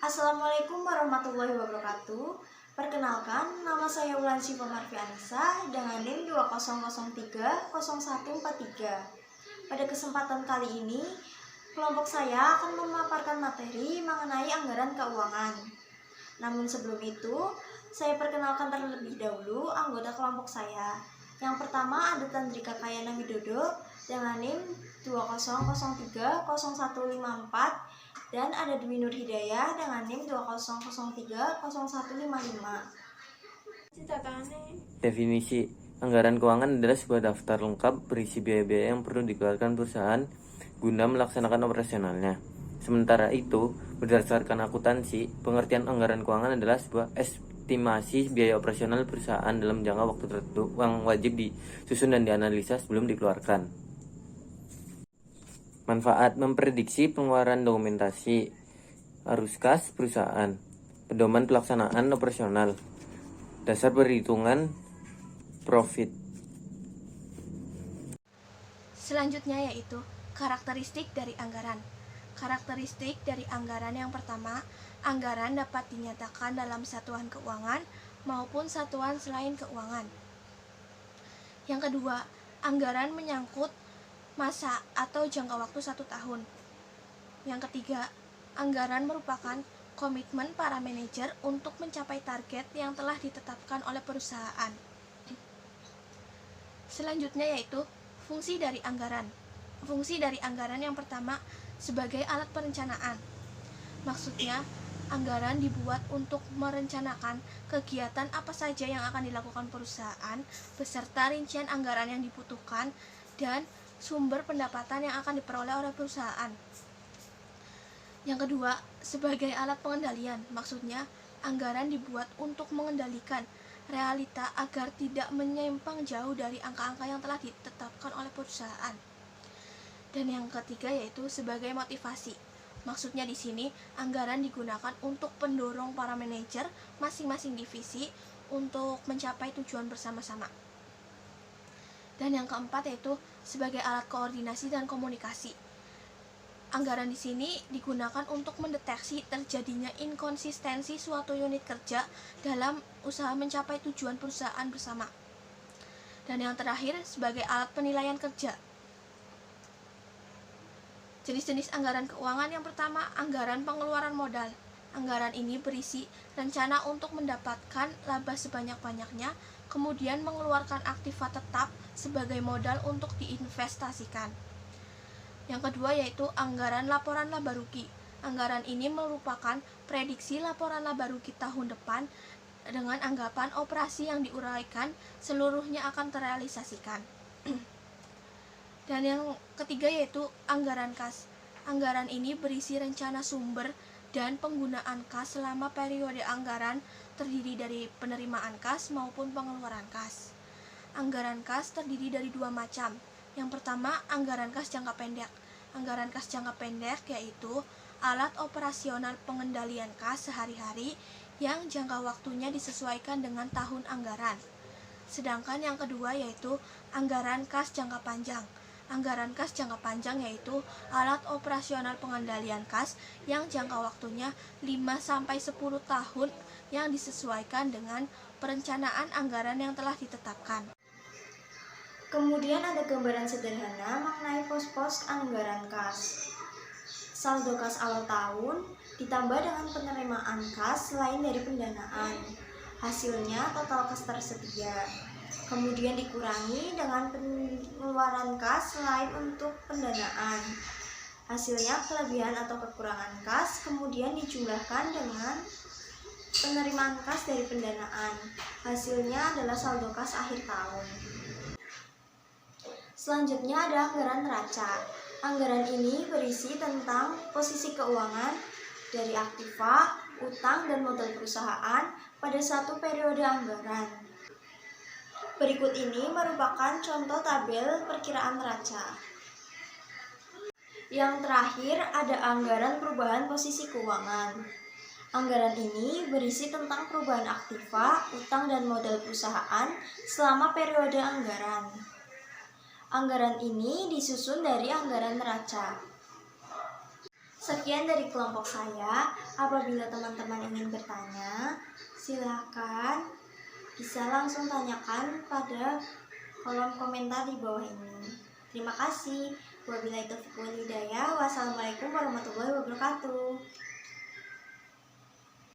Assalamualaikum warahmatullahi wabarakatuh. Perkenalkan, nama saya Wulan Syifa Marfianisa dengan NIM 20030143. Pada kesempatan kali ini, kelompok saya akan memaparkan materi mengenai anggaran keuangan. Namun sebelum itu, saya perkenalkan terlebih dahulu anggota kelompok saya. Yang pertama ada Tandrika Kayana Widodo dengan NIM 20030154 dan ada Dwi Nur Hidayah dengan NIM 20030155. Definisi anggaran keuangan adalah sebuah daftar lengkap berisi biaya-biaya yang perlu dikeluarkan perusahaan guna melaksanakan operasionalnya. Sementara itu, berdasarkan akuntansi, pengertian anggaran keuangan adalah sebuah estimasi biaya operasional perusahaan dalam jangka waktu tertentu yang wajib disusun dan dianalisa sebelum dikeluarkan. Manfaat: memprediksi pengeluaran dokumentasi, arus kas perusahaan, pedoman pelaksanaan operasional, dasar perhitungan profit. Selanjutnya yaitu karakteristik dari anggaran. Karakteristik dari anggaran yang pertama, anggaran dapat dinyatakan dalam satuan keuangan maupun satuan selain keuangan. Yang kedua, anggaran menyangkut masa atau jangka waktu 1 tahun. Yang ketiga, anggaran merupakan komitmen para manajer untuk mencapai target yang telah ditetapkan oleh perusahaan. Selanjutnya yaitu fungsi dari anggaran. Fungsi dari anggaran yang pertama sebagai alat perencanaan. Maksudnya, anggaran dibuat untuk merencanakan kegiatan apa saja yang akan dilakukan perusahaan beserta rincian anggaran yang dibutuhkan dan sumber pendapatan yang akan diperoleh oleh perusahaan. Yang kedua, sebagai alat pengendalian. Maksudnya, anggaran dibuat untuk mengendalikan realita agar tidak menyimpang jauh dari angka-angka yang telah ditetapkan oleh perusahaan. Dan yang ketiga yaitu sebagai motivasi. Maksudnya di sini anggaran digunakan untuk pendorong para manajer masing-masing divisi untuk mencapai tujuan bersama-sama. Dan yang keempat yaitu sebagai alat koordinasi dan komunikasi. Anggaran di sini digunakan untuk mendeteksi terjadinya inkonsistensi suatu unit kerja dalam usaha mencapai tujuan perusahaan bersama. Dan yang terakhir sebagai alat penilaian kerja. Jenis-jenis anggaran keuangan yang pertama, anggaran pengeluaran modal. Anggaran ini berisi rencana untuk mendapatkan laba sebanyak-banyaknya, kemudian mengeluarkan aktiva tetap sebagai modal untuk diinvestasikan. Yang kedua yaitu anggaran laporan laba rugi. Anggaran ini merupakan prediksi laporan laba rugi tahun depan dengan anggapan operasi yang diuraikan seluruhnya akan terrealisasikan. Dan yang ketiga yaitu anggaran kas. Anggaran ini berisi rencana sumber dan penggunaan kas selama periode anggaran terdiri dari penerimaan kas maupun pengeluaran kas. Anggaran kas terdiri dari dua macam. Yang pertama, anggaran kas jangka pendek. Anggaran kas jangka pendek yaitu alat operasional pengendalian kas sehari-hari yang jangka waktunya disesuaikan dengan tahun anggaran. Sedangkan yang kedua yaitu anggaran kas jangka panjang. Anggaran kas jangka panjang yaitu alat operasional pengendalian kas yang jangka waktunya 5-10 tahun yang disesuaikan dengan perencanaan anggaran yang telah ditetapkan. Kemudian ada gambaran sederhana mengenai pos-pos anggaran kas. Saldo kas awal tahun ditambah dengan penerimaan kas selain dari pendanaan. Hasilnya total kas tersedia. Kemudian dikurangi dengan pengeluaran kas selain untuk pendanaan. Hasilnya kelebihan atau kekurangan kas, kemudian dijumlahkan dengan penerimaan kas dari pendanaan. Hasilnya adalah saldo kas akhir tahun. Selanjutnya ada anggaran neraca. Anggaran ini berisi tentang posisi keuangan dari aktiva, utang, dan modal perusahaan pada satu periode anggaran. Berikut ini merupakan contoh tabel perkiraan neraca. Yang terakhir ada anggaran perubahan posisi keuangan. Anggaran ini berisi tentang perubahan aktiva, utang, dan modal perusahaan selama periode anggaran. Anggaran ini disusun dari anggaran neraca. Sekian dari kelompok saya. Apabila teman-teman ingin bertanya, silakan bisa langsung tanyakan pada kolom komentar di bawah ini. Terima kasih. Wabillahi taufiq wal hidayah. Wassalamualaikum warahmatullahi wabarakatuh.